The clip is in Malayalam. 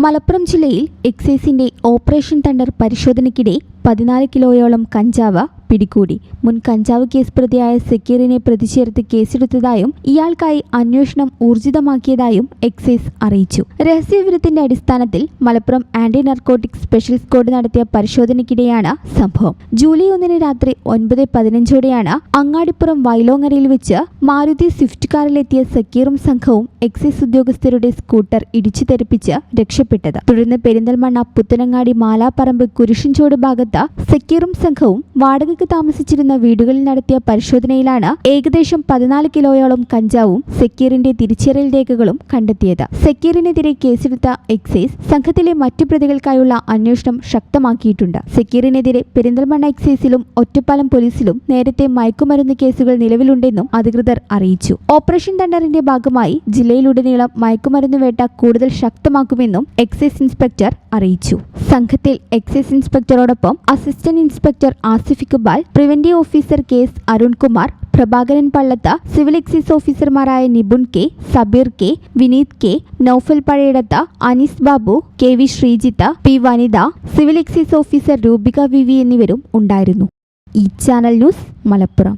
മലപ്പുറം ജില്ലയിൽ എക്സൈസിന്റെ ഓപ്പറേഷൻ തണ്ടർ പരിശോധനയ്ക്കിടെ 14 കിലോയോളം കഞ്ചാവ് പിടികൂടി. മുൻ കഞ്ചാവ് കേസ് പ്രതിയായ സക്കീറിനെ പ്രതി ചേർത്ത് കേസെടുത്തതായും ഇയാൾക്കായി അന്വേഷണം ഊർജിതമാക്കിയതായും എക്സൈസ് അറിയിച്ചു. രഹസ്യവിവരത്തിന്റെ അടിസ്ഥാനത്തിൽ Malappuram anti narcotic special squad നടത്തിയ പരിശോധനയ്ക്കിടെയാണ് സംഭവം. ജൂലൈ 1 രാത്രി 9:15 അങ്ങാടിപ്പുറം വൈലോങ്ങരയിൽ വെച്ച് മാരുതി സ്വിഫ്റ്റ് കാറിലെത്തിയ സക്കീറും സംഘവും എക്സൈസ് ഉദ്യോഗസ്ഥരുടെ സ്കൂട്ടർ ഇടിച്ചു തെറിപ്പിച്ച് രക്ഷപ്പെട്ടത്. തുടർന്ന് പെരിന്തൽമണ്ണ പുത്തനങ്ങാടി മാലാപ്പറമ്പ് കുരിശിൻചോട് ഭാഗത്ത് സക്കീറും സംഘവും വാടകയ്ക്ക് താമസിച്ചിരുന്ന വീടുകളിൽ നടത്തിയ പരിശോധനയിലാണ് ഏകദേശം 14 കിലോയോളം കഞ്ചാവും സക്കീറിന്റെ തിരിച്ചറിയൽ രേഖകളും കണ്ടെത്തിയത്. സക്കീറിനെതിരെ കേസെടുത്ത എക്സൈസ് സംഘത്തിലെ മറ്റു പ്രതികൾക്കായുള്ള അന്വേഷണം ശക്തമാക്കിയിട്ടുണ്ട്. സക്കീറിനെതിരെ പെരിന്തൽമണ്ണ എക്സൈസിലും ഒറ്റപ്പാലം പോലീസിലും നേരത്തെ മയക്കുമരുന്ന് കേസുകൾ നിലവിലുണ്ടെന്നും അധികൃതർ അറിയിച്ചു. ഓപ്പറേഷൻ തണ്ടറിന്റെ ഭാഗമായി ജില്ലയിലുടനീളം മയക്കുമരുന്ന് വേട്ട കൂടുതൽ ശക്തമാക്കുമെന്നും എക്സൈസ് ഇൻസ്പെക്ടർ അറിയിച്ചു. സംഘത്തിൽ എക്സൈസ് ഇൻസ്പെക്ടറോടൊപ്പം assistant inspector Asif Iqbal, preventive officer K S. Arunkumar, Prabhakaran Pallath, civil excise ഓഫീസർമാരായ Nibun K, Sabeer K, Vineeth K, Noufal Pazhayadath, Anees Babu, K V. Sreejith, P. വനിത, civil excise officer Roopika V എന്നിവരും ഉണ്ടായിരുന്നു. ഈ ചാനൽ ന്യൂസ് മലപ്പുറം.